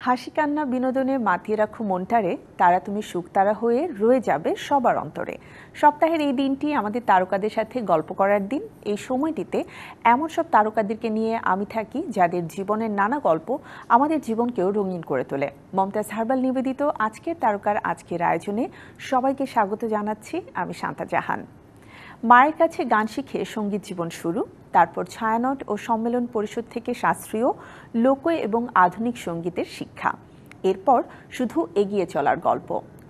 হাসি কান্না বিনোদনে মাতিয়ে রাখো মনটারে, তারা তুমি শুকতারা হয়ে রয়ে যাবে সবার অন্তরে। সপ্তাহের এই দিনটি আমাদের তারকাদের সাথে গল্প করার দিন। এই সময়টিতে এমন সব তারকাদেরকে নিয়ে আমি থাকি যাদের জীবনের নানা গল্প আমাদের জীবনকেও রঙিন করে তোলে। মমতাজ হারবাল নিবেদিত আজকের তারকার আজকের আয়োজনে সবাইকে স্বাগত জানাচ্ছি আমি শান্তা জাহান। মায়ের কাছে গান শিখে সঙ্গীত জীবন শুরু, তারপর ছায়ানট ও সম্মেলন পরিষদ থেকে শাস্ত্রীয়, লোক এবং আধুনিক সঙ্গীতের শিক্ষা, এরপর শুধু এগিয়ে চলার গল্প।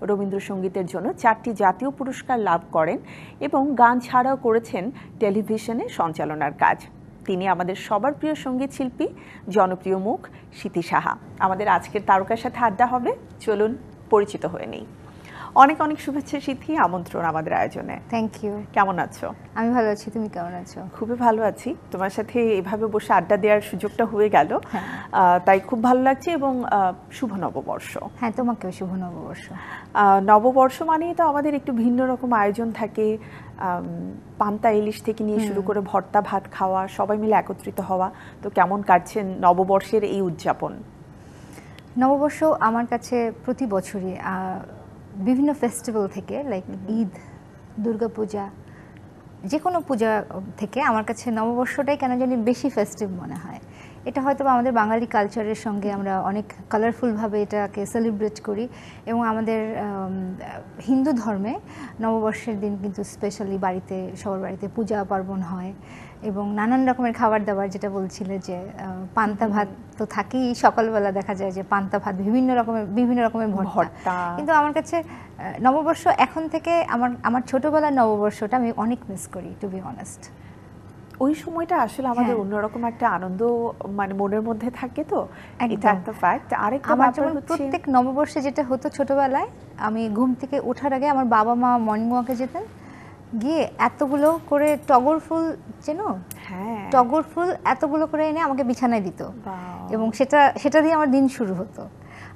রবীন্দ্রসঙ্গীতের জন্য 4টি জাতীয় পুরস্কার লাভ করেন এবং গান ছাড়াও করেছেন টেলিভিশনে সঞ্চালনার কাজ। তিনি আমাদের সবার প্রিয় সঙ্গীত শিল্পী, জনপ্রিয় মুখ স্মৃতি সাহা। আমাদের আজকের তারকার সাথে আড্ডা হবে, চলুন পরিচিত হয়ে নেই। অনেক অনেক শুভেচ্ছা স্মৃতি, আমন্ত্রণ আমাদের আয়োজনে। Thank you. কেমন আছো? আমি ভালো আছি, তুমি কেমন আছো? খুবই ভালো আছি। তোমার সাথে এভাবে বসে আড্ডা দেওয়ার সুযোগটা হয়ে গেল, তাই খুব ভালো লাগছে। এবং শুভ নববর্ষ। হ্যাঁ, তোমাকেও শুভ নববর্ষ। নববর্ষ মানেই তো আমাদের একটু ভিন্ন রকম আয়োজন থাকে। পান্তা ইলিশ থেকে নিয়ে শুরু করে ভর্তা ভাত খাওয়া, সবাই মিলে একত্রিত হওয়া। তো কেমন কাটছেন নববর্ষের এই উদযাপন? নববর্ষ আমার কাছে প্রতি বছরই বিভিন্ন ফেস্টিভ্যাল থেকে, লাইক ঈদ, দুর্গাপূজা, যে কোনো পূজা থেকে আমার কাছে নববর্ষটাই কেন জানি বেশি ফেস্টিভ মনে হয়। এটা হয়তো আমাদের বাঙালি কালচারের সঙ্গে আমরা অনেক কালারফুলভাবে এটাকে সেলিব্রেট করি। এবং আমাদের হিন্দু ধর্মে নববর্ষের দিন কিন্তু স্পেশালি বাড়িতে, সবার বাড়িতে পূজা পার্বণ হয় এবং নানান রকমের খাবার দাবার, যেটা বলছিলে যে পান্তা ভাত তো থাকেই, সকালবেলা দেখা যায় যে পান্তা ভাত, বিভিন্ন রকমের ভর্তা। কিন্তু আমার কাছে নববর্ষ এখন থেকে আমার ছোটবেলার নববর্ষটা আমি অনেক মিস করি, টু বি অনেস্ট। ওই সময়টা আসলে আমাদের অন্যরকম একটা আনন্দ মানে মনের মধ্যে থাকে। তো এটা একটা ফ্যাক্ট। আরেকটা আমার যেমন প্রত্যেক নববর্ষে যেটা হতো ছোটবেলায়, আমি ঘুম থেকে ওঠার আগে আমার বাবা মা মর্নিং ওয়াকে যেতেন, গিয়ে এতগুলো করে টগর ফুল, চেনো? হ্যাঁ, টগর ফুল এতগুলো করে এনে আমাকে বিছানায় দিত এবং সেটা দিয়ে আমার দিন শুরু হতো।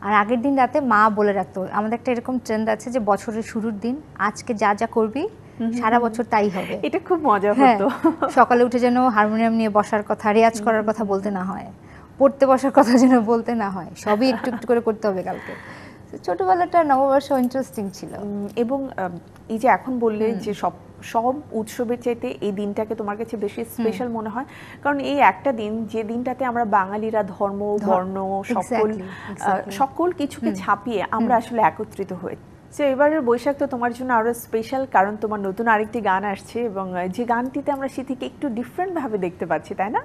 আর আগের দিন রাতে মা বলে রাখতো, আমাদের একটা এরকম ট্রেন্ড আছে যে বছরের শুরুর দিন আজকে যা যা করবি সারা বছর তাই হবে। এটা খুব মজা হতো। সকালে উঠে যেন হারমোনিয়াম নিয়ে বসার কথা, রেয়াজ করার কথা বলতে না হয়, পড়তে বসার কথা যেন বলতে না হয়, সবই একটু একটু করে করতে হবে কালকে। ছোটবেলাটা নববর্ষ ইন্টারেস্টিং ছিল। এবং এই যে এখন বললে যে সব উৎসবের চাইতে এই দিনটাকে তোমার কাছে বেশি স্পেশাল মনে হয়, কারণ এই একটা দিন যে দিনটাতে আমরা বাঙালিরা ধর্ম, বর্ণ, সকল কিছুকে ছাপিয়ে আমরা আসলে একত্রিত হই। তো এবারের বৈশাখ তো তোমার জন্য আরো স্পেশাল, কারণ তোমার নতুন আরেকটি গান আসছে এবং যে গানটিতে আমরা স্মৃতিকে একটু ডিফারেন্ট ভাবে দেখতে পাচ্ছি, তাই না?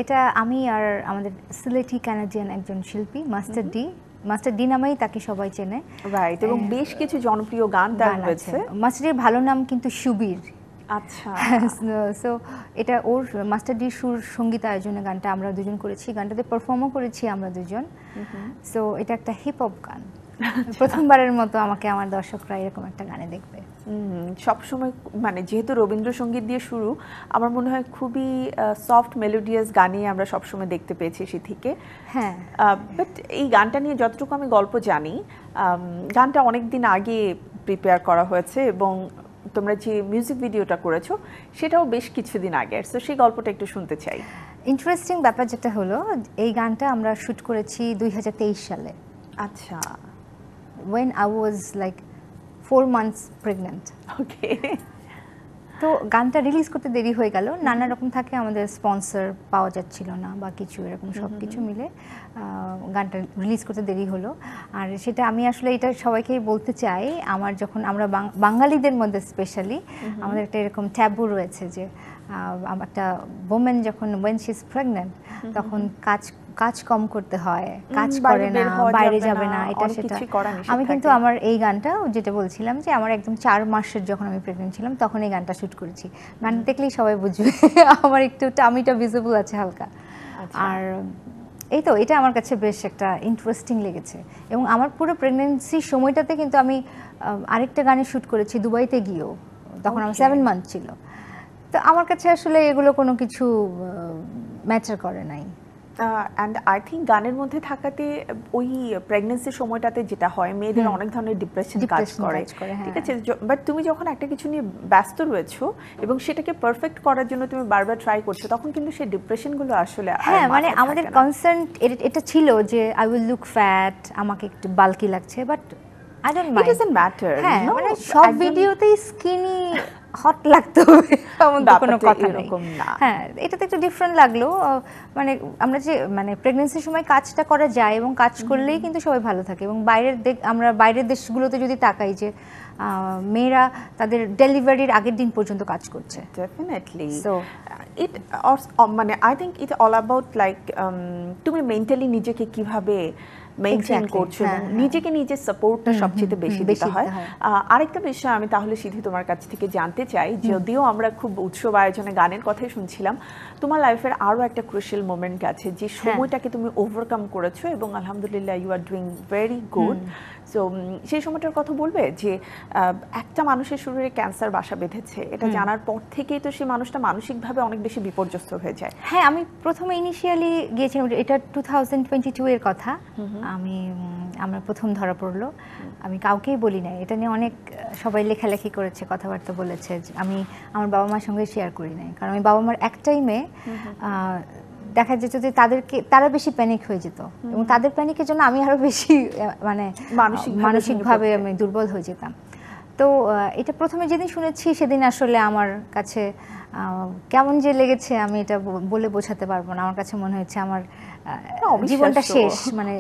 এটা আমি আর আমাদের সিলেটি কানাডিয়ান একজন শিল্পী মাস্টার ডি নামেই তাকে সবাই চেনে, রাইট। এবং বেশ কিছু জনপ্রিয় গান তার রয়েছে। মাস্টারের ভালো নাম কিন্তু সুবীর। আচ্ছা। সো এটা ওর মাস্টার ডি সুর সঙ্গীত আয়োজনে গানটা আমরা দুজন করেছি, গানটাতে পারফর্মও করেছি আমরা দুজন। সো এটা একটা হিপ হপ গান। প্রথমবারের মতো আমাকে আমার দর্শকরা এরকম একটা গানে দেখবে। সবসময় মানে যেহেতু রবীন্দ্রসঙ্গীত দিয়ে শুরু, আমার মনে হয় খুবই সফট মেলোডিয়াস গানই আমরা সবসময় দেখতে পেয়েছি সিথিকে। হ্যাঁ, বাট এই গানটা নিয়ে যতটুকু আমি গল্প জানি, গানটা অনেক দিন আগে প্রিপেয়ার করা হয়েছে এবং তোমরা যে মিউজিক ভিডিওটা করেছো সেটাও বেশ কিছুদিন আগের। সো সেই গল্পটা একটু শুনতে চাই। ইন্টারেস্টিং ব্যাপার যেটা হলো, এই গানটা আমরা শুট করেছি 2023 সালে। আচ্ছা। when I was like 4 months pregnant. ওকে। তো গানটা রিলিজ করতে দেরি হয়ে গেল, নানা রকম থাকে, আমাদের স্পন্সর পাওয়া যাচ্ছিল না বা কিছু এরকম সব কিছু মিলে গানটা রিলিজ করতে দেরি হলো। আর সেটা আমি আসলে এটা সবাইকেই বলতে চাই, আমরা বাঙালিদের মধ্যে স্পেশালি আমাদের একটা এরকম ট্যাবু রয়েছে যে একটা ওমেন যখন when she is pregnant তখন কাজ কম করতে হয়, কাজ করে না, বাইরে যাবে না, এটা সেটা। আমি কিন্তু আমার এই গানটা যেটা বলছিলাম যে আমার একদম 4 মাসের যখন আমি প্রেগনেন্ট ছিলাম তখন এই গানটা শুট করেছি। গানটা দেখলেই সবাই বুঝবে আমার একটু টামিটা ভিজিবল আছে হালকা। আর এই তো এটা আমার কাছে বেশ একটা ইন্টারেস্টিং লেগেছে। এবং আমার পুরো প্রেগনেন্সির সময়টাতে কিন্তু আমি আরেকটা গানে শুট করেছি দুবাইতে গিয়েও, তখন আমার 7 মান্থ ছিল। তো আমার কাছে আসলে এগুলো কোনো কিছু ম্যাটার করে নাই। অ্যান্ড আই থিঙ্ক গানের মধ্যে থাকাতে ওই প্রেগন্যান্সির সময়টাতে যেটা হয় মেয়েদের অনেক ধরনের ডিপ্রেশন কাজ করে, ঠিক আছে, বাট তুমি যখন একটা কিছু নিয়ে ব্যস্ত রয়েছো এবং সেটাকে পারফেক্ট করার জন্য তুমি বারবার ট্রাই করছো, তখন কিন্তু সেই ডিপ্রেশনগুলো আসলে হ্যাঁ মানে আমাদের কনসার্ন এটা ছিল যে আই উইল লুক ফ্যাট, আমাকে একটু বাল্কি লাগছে, but I don't mind, it doesn't matter. হ্যাঁ মানে সব ভিডিওতেই স্কিনি হট লাগতে হবে এমন তো কোনো কথা নেই। হ্যাঁ এটাতে একটু ডিফারেন্ট লাগলো, মানে আমরা যে মানে প্রেগন্যান্সির সময় কাজটা করা যায় এবং কাজ করলেই কিন্তু সবাই ভালো থাকে। এবং আমরা বাইরের দেশগুলোতে যদি তাকাই যে মেয়েরা তাদের ডেলিভারির আগের দিন পর্যন্ত কাজ করছে। ডেফিনেটলি সো ইট মানে I think it all about like তুমি মেন্টালি নিজেকে কিভাবে মেইনটেইন করছো এবং নিজেকে নিজের সাপোর্টটা সবচেয়ে বেশি দিতে হয়। আরেকটা বিষয় আমি তাহলে সিধি তোমার কাছ থেকে জানতে চাই, যদিও আমরা খুব উৎসব আয়োজনে গানের কথাই শুনছিলাম, তোমার লাইফের আরো একটা ক্রুশিয়াল মোমেন্ট আছে যে সময়টাকে তুমি ওভারকাম করেছো এবং আলহামদুলিল্লাহ you are doing very good. So সেই সময়টার কথা বলবে যে একটা মানুষের শরীরে ক্যান্সার বাসা বেঁধেছে, এটা জানার পর থেকেই তো সেই মানুষটা মানসিকভাবে অনেক বেশি বিপর্যস্ত হয়ে যায়। হ্যাঁ আমি প্রথমে ইনিশিয়ালি গিয়েছিলাম, এটা 2022 এর কথা, আমার প্রথম ধরা পড়লো, আমি কাউকেই বলি নাই এটা নিয়ে, অনেক সবাই লেখালেখি করেছে, কথাবার্তা বলেছে, আমি আমার বাবা মার সঙ্গে শেয়ার করি নাই, কারণ আমি বাবা মার একটাই মেয়ে, দেখা যেত যে তারা বেশি প্যানিক হয়ে যেত এবং তাদের প্যানিকের জন্য আমি আরো বেশি মানে মানসিকভাবে আমি দুর্বল হয়ে যেতাম। তো এটা প্রথমে যেদিন শুনেছি সেদিন আসলে আমার কাছে কেমন যে লেগেছে আমি এটা বলে বোঝাতে পারবো না। আমার কাছে মনে হয়েছে আমার জীবনটা শেষ, মানে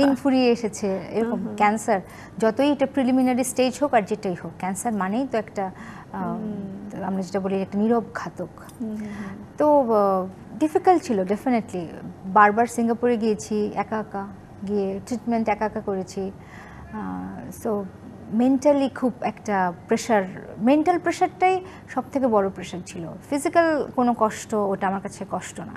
দিন ফুরিয়ে এসেছে। এরকম ক্যান্সার যতই এটা প্রিলিমিনারি স্টেজ হোক আর যেটাই হোক, ক্যান্সার মানেই তো একটা আমরা যেটা বলি একটা নীরব ঘাতক। তো ডিফিকাল্ট ছিল ডেফিনেটলি। বারবার সিঙ্গাপুরে গিয়েছি একা একা, গিয়ে ট্রিটমেন্ট একা একা করেছি। সো মেন্টালি খুব একটা প্রেশার, মেন্টাল প্রেশারটাই সব থেকে বড় প্রেশার ছিল। ফিজিক্যাল কোনো কষ্ট ওটা আমার কাছে কষ্ট না,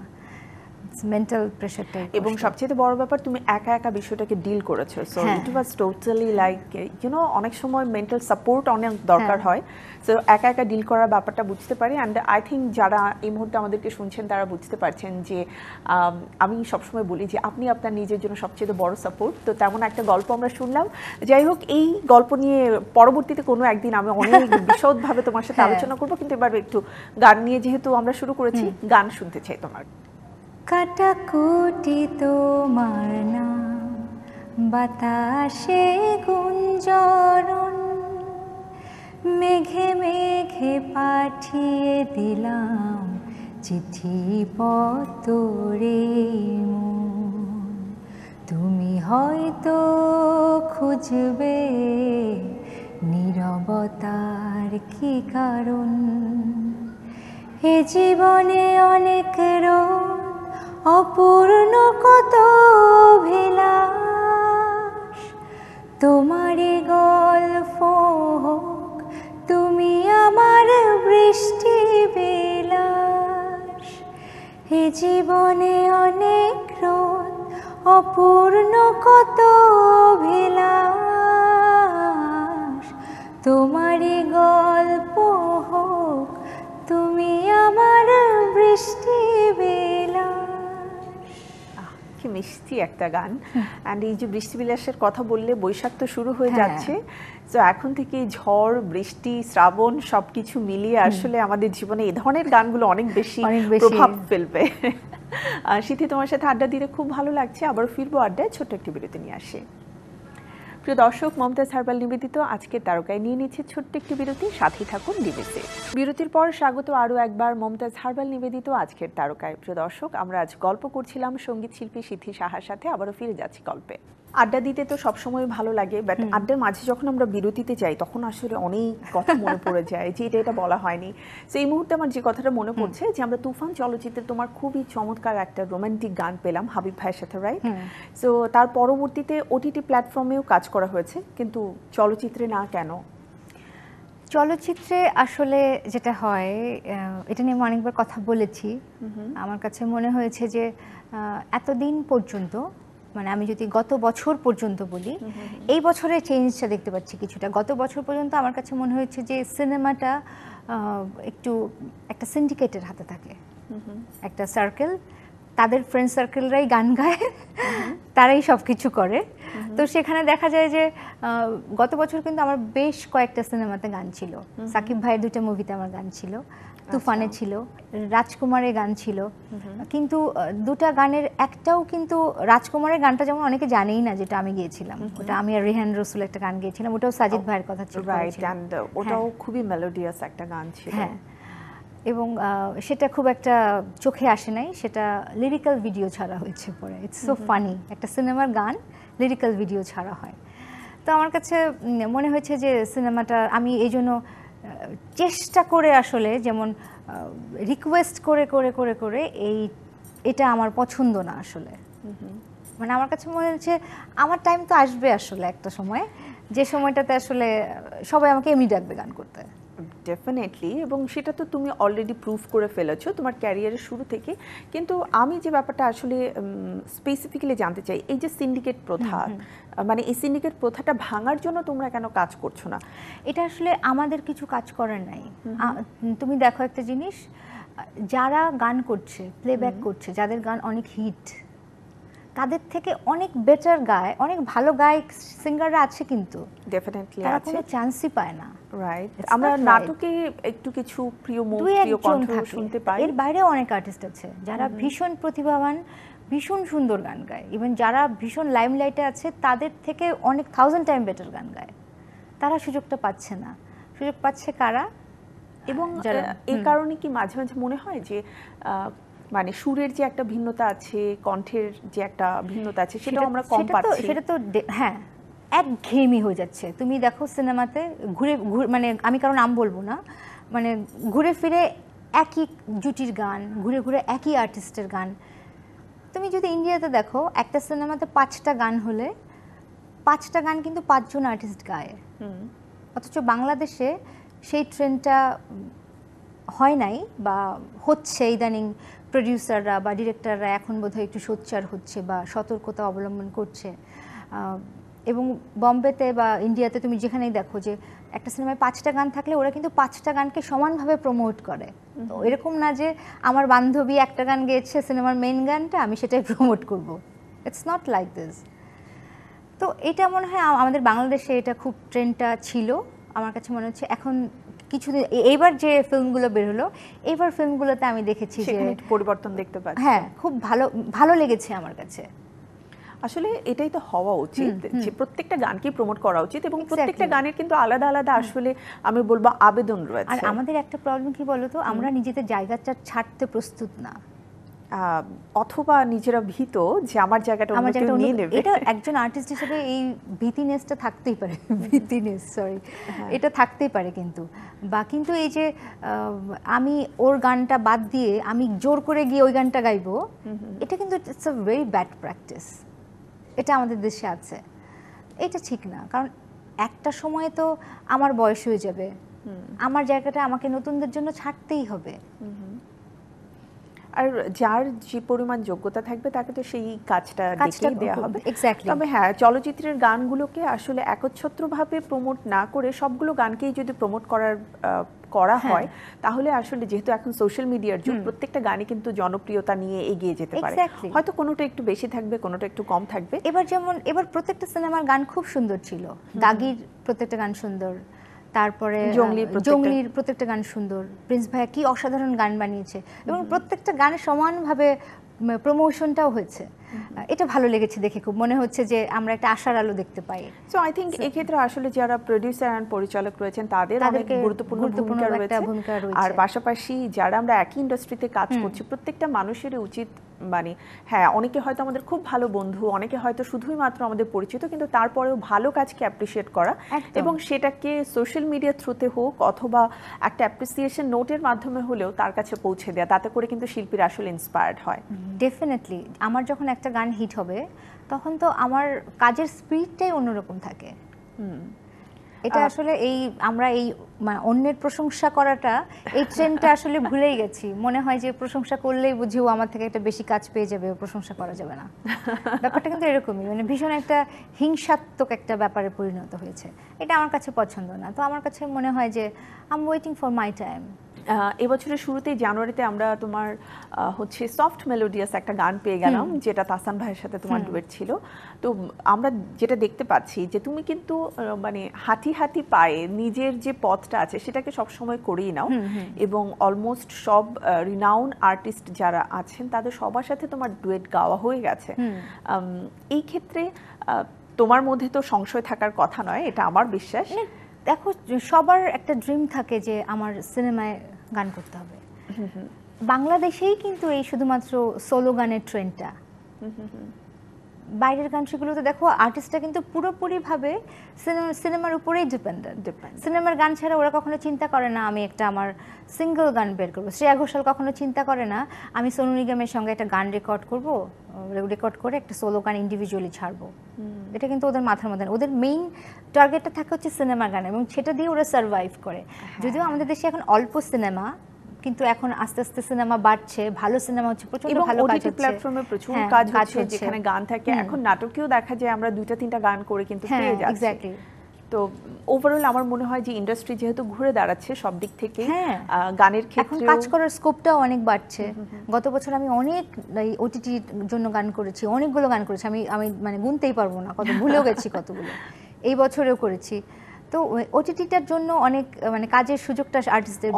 মেন্টাল প্রেশারটাই। এবং সবচেয়ে বড় ব্যাপার তুমি একা একা বিষয়টাকে ডিল করেছো, so it was totally like অনেক সময় মেন্টাল সাপোর্ট অনেক দরকার হয়, সো একা একা ডিল করার ব্যাপারটা বুঝতে পারি। অ্যান্ড আই থিঙ্ক যারা এই মুহূর্তে আমাদেরকে শুনছেন তারা বুঝতে পারছেন যে আমি সবসময় বলি যে আপনি আপনার নিজের জন্য সবচেয়ে বড় সাপোর্ট। তো তেমন একটা গল্প আমরা শুনলাম। যাই হোক, এই গল্প নিয়ে পরবর্তীতে কোনো একদিন আমি অনেক বিশদভাবে তোমার সাথে আলোচনা করবো, কিন্তু এবার একটু গান নিয়ে যেহেতু আমরা শুরু করেছি, গান শুনতে চাই তোমার। কাটাকুটি তোমার নাম, বাতাসে গুঞ্জরণ, মেঘে মেঘে পাঠিয়ে দিলাম চিঠি পত্রে মন। তুমি হয়তো খুঁজবে নীরবতার কি কারণ, এ জীবনে অনেক রোদ, অপূর্ণ কত অভিলাষ, তোমারই গল্প হোক তুমি আমার বৃষ্টি বিলাস। এ জীবনে অনেক রোদ, অপূর্ণ কত অভিলাষ, তোমারই গল্প হোক তুমি আমার বৃষ্টি বিলাস। কি মিষ্টি একটা গান। অ্যান্ড এই যে বৃষ্টি বিলাসের কথা বললে, বৈশাখ তো শুরু হয়ে যাচ্ছে, তো এখন থেকে ঝড় বৃষ্টি শ্রাবণ সবকিছু মিলিয়ে আসলে আমাদের জীবনে এই ধরনের গানগুলো অনেক বেশি প্রভাব ফেলবে। সিথি, তোমার সাথে আড্ডা দিতে খুব ভালো লাগছে, আবার ফিরবো আড্ডায়, ছোট্ট একটি বিরতি নিয়ে আসি। প্রিয় দর্শক, মমতাজ হারবাল নিবেদিত আজকের তারকায় নিয়ে নিচ্ছে ছোট্ট একটি বিরতি, সাথী থাকুন ডিবিসি। বিরতির পর স্বাগত আরও একবার মমতাজ হারবাল নিবেদিত আজকের তারকায়। প্রিয় দর্শক, আমরা আজ গল্প করছিলাম সঙ্গীত শিল্পী সিথি সাহার সাথে, আবারও ফিরে যাচ্ছি গল্পে। আড্ডা দিতে তো সবসময় ভালো লাগে, বাট আড্ডার মাঝে যখন আমরা বিরতিতে যাই তখন আসলে অনেক কথা মনে পড়ে যায় যে এটা বলা হয়নি। তো এই মুহূর্তে আমার যে কথাটা মনে পড়ছে যে আমরা তুফান চলচ্চিত্রে তোমার খুবই চমৎকার একটা রোমান্টিক গান পেলাম হাবিব ভাইয়ের সাথে, রাইট? সো তার পরবর্তীতে ওটিটি প্ল্যাটফর্মেও কাজ করা হয়েছে, কিন্তু চলচ্চিত্রে না কেন? চলচ্চিত্রে আসলে যেটা হয়, এটা নিয়ে আমি অনেকবার কথা বলেছি, আমার কাছে মনে হয়েছে যে এতদিন পর্যন্ত, মানে আমি যদি গত বছর পর্যন্ত বলি, এই বছরে চেঞ্জটা দেখতে পাচ্ছি কিছুটা। গত বছর পর্যন্ত আমার কাছে মনে হয়েছে যে সিনেমাটা একটু একটা সিন্ডিকেটের হাতে থাকে, একটা সার্কেল, তাদের ফ্রেন্ড সার্কেলরাই গান গায়, তারাই সব কিছু করে। তো সেখানে দেখা যায় যে গত বছর কিন্তু আমার বেশ কয়েকটা সিনেমাতে গান ছিল। সাকিব ভাইয়ের 2টা মুভিতে আমার গান ছিল, তুফানে ছিল, রাজকুমারের গান ছিল। কিন্তু 2টা গানের একটাও কিন্তু রাজকুমারের গানটা যেমন অনেকে জানেই না যেটা আমি গিয়েছিলাম, ওটা আমি আর রেহান রসুল একটা গান গিয়েছিলাম, ওটাও সাজিদ ভাইয়ের কথা ছিল। রাইট, এন্ড ওটাও খুবই মেলোডিয়াস একটা গান ছিল। হ্যাঁ, এবং সেটা খুব একটা চোখে আসে নাই, সেটা লিরিক্যাল ভিডিও ছাড়া হয়েছে পরে। ইটস সো ফানি, একটা সিনেমার গান লিরিক্যাল ভিডিও ছাড়া হয়। তো আমার কাছে মনে হয়েছে যে সিনেমাটা আমি এই জন্য চেষ্টা করে আসলে যেমন রিকোয়েস্ট করে করে করে করে এটা আমার পছন্দ না আসলে। মানে আমার কাছে মনে হচ্ছে আমার টাইম তো আসবে আসলে একটা সময়, যে সময়টাতে আসলে সবাই আমাকে এমনি ডাকবে গান করতে। ডেফিনেটলি, এবং সেটা তো তুমি অলরেডি প্রুভ করে ফেলেছো তোমার ক্যারিয়ারের শুরু থেকে। কিন্তু আমি যে ব্যাপারটা আসলে স্পেসিফিক্যালি জানতে চাই, এই যে সিন্ডিকেট প্রথা, মানে এই সিন্ডিকেট প্রথাটা ভাঙার জন্য তোমরা কেন কাজ করছো না? এটা আসলে আমাদের কিছু কাজ করার নাই। তুমি দেখো একটা জিনিস, যারা গান করছে, প্লেব্যাক করছে, যাদের গান অনেক হিট, তাদের থেকে অনেক বেটার গায়, অনেক ভালো গায়ক সিঙ্গাররা আছে, কিন্তু ডেফিনেটলি তারা আছে, কোনো চান্সই পায় না। রাইট। আমরা নাটকে একটু কিছু প্রিয় মুখ, প্রিয় কণ্ঠ শুনতে পাই, এর বাইরেও অনেক আর্টিস্ট আছে যারা ভীষণ প্রতিভাবান, ভীষণ সুন্দর গান গায়। ইভেন যারা ভীষণ লাইমলাইটে আছে তাদের থেকে অনেক 1000 টাইম বেটার গান গায়, তারা সুযোগটা পাচ্ছে না। সুযোগ পাচ্ছে কারা? এবং এই কারণে কি মাঝে মাঝে মনে হয় যে মানে সুরের যে একটা ভিন্নতা আছে, কণ্ঠের যে একটা ভিন্নতা আছে, সেটাও আমরা কম পাচ্ছি? সেটা তো হ্যাঁ, একঘেয়েমি হয়ে যাচ্ছে। তুমি দেখো সিনেমাতে ঘুরে মানে আমি কারো নাম বলবো না, মানে ঘুরে ফিরে একই জুটির গান, ঘুরে ঘুরে একই আর্টিস্টের গান। তুমি যদি ইন্ডিয়াতে দেখো একটা সিনেমাতে 5টা গান হলে 5টা গান কিন্তু 5 জন আর্টিস্ট গায়। অথচ বাংলাদেশে সেই ট্রেন্ডটা হয় নাই, বা হচ্ছে ইদানিং। প্রডিউসাররা বা ডিরেক্টররা এখন বোধহয় একটু সোচ্চার হচ্ছে বা সতর্কতা অবলম্বন করছে। এবং বম্বেতে বা ইন্ডিয়াতে তুমি যেখানেই দেখো যে একটা সিনেমায় 5টা গান থাকলে ওরা কিন্তু 5টা গানকে সমানভাবে প্রমোট করে। তো এরকম না যে আমার বান্ধবী একটা গান গেয়েছে সিনেমার মেইন গানটা, আমি সেটাই প্রমোট করব। It's not like this. তো এটা মনে হয় আমাদের বাংলাদেশে এটা খুব ট্রেন্ডটা ছিল। আমার কাছে মনে হচ্ছে এখন কিছুদিন এইবার যে ফিল্মগুলো বের হলো, এইবার ফিল্মগুলোতে আমি দেখেছি যে পরিবর্তন দেখতে পাচ্ছি। হ্যাঁ, খুব ভালো ভালো লেগেছে আমার কাছে। আসলে এটাই তো হওয়া উচিত, যে প্রত্যেকটা গানকেই প্রমোট করা উচিত, এবং প্রত্যেকটা গানের কিন্তু আলাদা আলাদা আসলে আমি বলবো আবেদন রয়েছে। আর আমাদের একটা প্রবলেম কি বলতো, আমরা নিজেদের জায়গাটা ছাড়তে প্রস্তুত না, অথবা নিজেরা ভীত যে আমার জায়গাটা অন্য কেউ নিয়ে নেবে। এটা একজন আর্টিস্ট হিসেবে এই ভীতিনেসটা থাকতেই পারে, ভীতিনেস সরি, এটা থাকতেই পারে। কিন্তু এই যে আমি ওর গানটা বাদ দিয়ে আমি জোর করে গিয়ে ওই গানটা গাইবো, এটা কিন্তু it's a very bad practice. এটা আমাদের দেশে আছে, এটা ঠিক না। কারণ একটা সময় তো আমার বয়স হয়ে যাবে, আমার জায়গাটা আমাকে নতুনদের জন্য ছাড়তেই হবে। আর যার যে পরিমাণ যোগ্যতা থাকবে তাকে তো সেই কাজটা দেখেই দেওয়া হবে। তবে হ্যাঁ, চলচ্চিত্রের গানগুলোকে আসলে একচ্ছত্রভাবে প্রমোট না করে সবগুলো গানকেই যদি প্রমোট করা হয়, তাহলে আসলে যেহেতু এখন সোশ্যাল মিডিয়ার যুগ, প্রত্যেকটা গানই কিন্তু জনপ্রিয়তা নিয়ে এগিয়ে যেতে পারে। হয়তো কোনোটা একটু বেশি থাকবে, কোনোটা একটু কম থাকবে। এবার প্রত্যেকটা সিনেমার গান খুব সুন্দর ছিল। দাগির প্রত্যেকটা গান সুন্দর, তারপরে জঙ্গলির প্রত্যেকটা গান সুন্দর, প্রিন্স ভাইয়া কি অসাধারণ গান বানিয়েছে, এবং প্রত্যেকটা গানে সমানভাবে প্রমোশনটাও হয়েছে। এটা ভালো লেগেছে দেখে, খুব মনে হচ্ছে যে আমরা একটা আশার আলো দেখতে পাই। সো আই থিংক এই ক্ষেত্রে আসলে যারা প্রোডিউসার এন্ড পরিচালক রয়েছেন তাদের অনেক গুরুত্বপূর্ণ ভূমিকা রয়েছে। আর পাশাপাশি যারা আমরা একই ইন্ডাস্ট্রিতে কাজ করছি, প্রত্যেকটা মানুষেরই উচিত, মানে হ্যাঁ, অনেকে হয়তো আমাদের খুব ভালো বন্ধু, অনেকে হয়তো শুধুই মাত্র আমাদের পরিচিত, কিন্তু তারপরেও ভালো কাজকে অ্যাপ্রিসিয়েট করা, এবং সেটাকে সোশ্যাল মিডিয়ার থ্রুতে হোক অথবা একটা অ্যাপ্রিসিয়েশন নোটের মাধ্যমে হলেও তার কাছে পৌঁছে দেওয়া, তাতে করে কিন্তু শিল্পীরা আসলে ইন্সপায়ার্ড হয়। ডেফিনেটলি আমার যখন একটা গান হিট হবে তখন তো আমার কাজের স্পিরিটটাই অন্যরকম থাকে। এটা আসলে আমরা মানে অন্যের প্রশংসা করাটা, এই ট্রেন্ডটা আসলে ভুলেই গেছি। মনে হয় যে প্রশংসা করলেই বুঝি ও আমার থেকে একটা বেশি কাজ পেয়ে যাবে, ও প্রশংসা করা যাবে না। ব্যাপারটা কিন্তু এরকমই, মানে ভীষণ একটা হিংসাত্মক একটা ব্যাপারে পরিণত হয়েছে। এটা আমার কাছে পছন্দ না। তো আমার কাছে মনে হয় যে I am waiting for my time. এবছরের শুরুতেই জানুয়ারিতে আমরা তোমার হচ্ছে সফট মেলোডিয়াস একটা গান পেয়ে গেলাম, যেটা তাসান ভাইয়ের সাথে তোমার ডুয়েট ছিল। তো আমরা যেটা দেখতে পাচ্ছি যে তুমি কিন্তু মানে হাঁটি হাঁটি পায়ে নিজের যে পথটা আছে সেটাকে সবসময় করেই নাও, এবং অলমোস্ট সব রিনাউন আর্টিস্ট যারা আছেন তাদের সবার সাথে তোমার ডুয়েট গাওয়া হয়ে গেছে। এই ক্ষেত্রে তোমার মধ্যে তো সংশয় থাকার কথা নয়, এটা আমার বিশ্বাস। দেখো, সবার একটা ড্রিম থাকে যে আমার সিনেমায় গান করতে হবে। বাংলাদেশেই কিন্তু এই শুধুমাত্র সোলো গানের ট্রেন্ডটা, বাইরের কান্ট্রিগুলোতে দেখো আর্টিস্টরা কিন্তু পুরোপুরিভাবে সিনেমার উপরেই ডিপেন্ডেন্ট। সিনেমার গান ছাড়া ওরা কখনো চিন্তা করে না আমি একটা আমার সিঙ্গল গান বের করবো। শ্রেয়া ঘোষাল কখনো চিন্তা করে না আমি সোনু নিগমের সঙ্গে একটা গান রেকর্ড করবো, রেকর্ড করে একটা সোলো গান ইন্ডিভিজুয়ালি ছাড়বো। এটা কিন্তু ওদের মাথার মধ্যে, ওদের মেইন টার্গেটটা থাকে হচ্ছে সিনেমা গান, এবং সেটা দিয়ে ওরা সার্ভাইভ করে। যদিও আমাদের দেশে এখন অল্প সিনেমা, কিন্তু এখন আস্তে আস্তে সিনেমা বাড়ছে, ভালো সিনেমা হচ্ছে, প্রচুর ভালো কাজ হচ্ছে, প্ল্যাটফর্মে প্রচুর কাজ হচ্ছে যেখানে গান থাকে। এখন নাটকেও দেখা যায় আমরা 2-3টা গান করে কিন্তু পেয়ে যাচ্ছি। এক্স্যাক্টলি। তো ওভারঅল আমার মনে হয় যে ইন্ডাস্ট্রি যেহেতু ঘুরে দাঁড়াচ্ছে সব দিক থেকে, গানের ক্ষেত্রে এখন কাজ করার স্কোপটাও অনেক বাড়ছে। গত বছর আমি অনেক ওটিটির জন্য গান করেছি, অনেকগুলো গান করেছি, আমি মানে গুনতেই পারবো না, কত ভুলেও গেছি কতগুলো। এই বছরেও করেছি। তো ওটিটিটার জন্য অনেক মানে কাজের সুযোগটা আর্টিস্টদের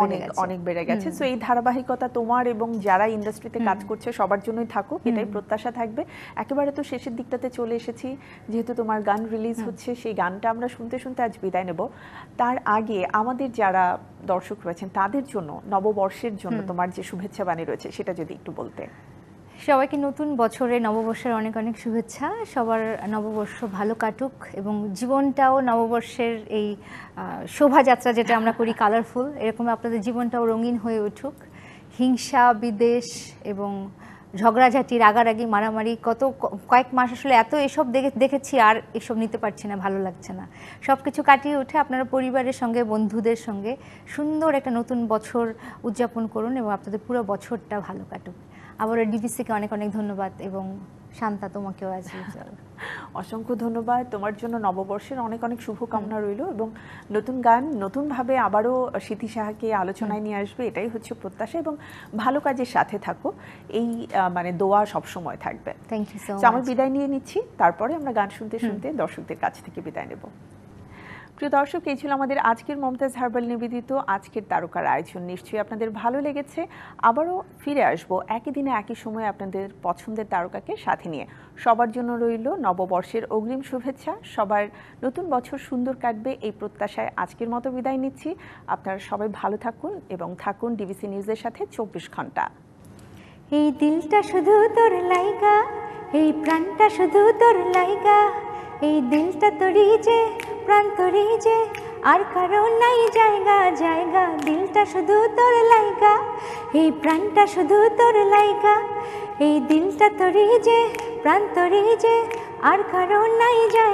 অনেক বেড়ে গেছে। সো এই ধারাবাহিকতা তোমার এবং যারা ইন্ডাস্ট্রিতে কাজ করছে সবার জন্যই থাকুক, এটাই প্রত্যাশা থাকবে। একেবারে তো শেষের দিকটাতে চলে এসেছি, যেহেতু তোমার গান রিলিজ হচ্ছে, সেই গানটা আমরা শুনতে শুনতে আজ বিদায় নেব। তার আগে আমাদের যারা দর্শক রয়েছেন তাদের জন্য, নববর্ষের জন্য তোমার যে শুভেচ্ছা বাণী রয়েছে সেটা যদি একটু বলতে। সবাইকে নতুন বছরে নববর্ষের অনেক অনেক শুভেচ্ছা। সবার নববর্ষ ভালো কাটুক, এবং জীবনটাও নববর্ষের এই শোভাযাত্রা যেটা আমরা করি কালারফুল, এরকম আপনাদের জীবনটাও রঙিন হয়ে উঠুক। হিংসা, বিদ্বেষ এবং ঝগড়াঝাটি, রাগারাগি, মারামারি, কয়েক মাস আসলে এত এসব দেখেছি, আর এসব নিতে পারছি না, ভালো লাগছে না। সব কিছু কাটিয়ে উঠে আপনারা পরিবারের সঙ্গে, বন্ধুদের সঙ্গে সুন্দর একটা নতুন বছর উদযাপন করুন, এবং আপনাদের পুরো বছরটা ভালো কাটুক। আবারও ডিবিসিকে অনেক অনেক ধন্যবাদ, এবং শান্তা তোমাকেও আজ অসংখ্য ধন্যবাদ। তোমার জন্য নববর্ষের অনেক অনেক শুভকামনা রইল, এবং নতুন গান নতুনভাবে আবারও সিথি সাহাকে আলোচনায় নিয়ে আসবে, এটাই হচ্ছে প্রত্যাশা। এবং ভালো কাজের সাথে থাকো, এই মানে দোয়া সবসময় থাকবে। Thank you so much. আমি বিদায় নিয়ে নিচ্ছি, তারপরে আমরা গান শুনতে শুনতে দর্শকদের কাছ থেকে বিদায় নেব। প্রিয় দর্শক, এই ছিল আমাদের আজকের মমতাজ হার্বাল নিবেদিত আজকের তারকার আয়োজন। নিশ্চয়ই আপনাদের ভালো লেগেছে। আবারও ফিরে আসবো একই দিনে একই সময়ে আপনাদের পছন্দের তারকাকে সাথে নিয়ে। সবার জন্য রইল নববর্ষের অগ্রিম শুভেচ্ছা। সবার নতুন বছর সুন্দর কাটবে এই প্রত্যাশায় আজকের মতো বিদায় নিচ্ছি। আপনারা সবাই ভালো থাকুন এবং থাকুন ডিবিসি নিউজের সাথে 24 ঘন্টা। এই দিলটা শুধু তোর লাইগা, এই প্রাণটা শুধু তোর লাইগা, এই দিলটা তোরই যে, প্রাণ তোরই যে, আর কারো নাই জায়গা জায়গা। দিলটা শুধু তোর লাইগা, এই প্রাণটা শুধু তোর লাইগা, এই দিলটা তোরই যে, প্রাণ তোরই যে, আর কারো নাই জায়গা।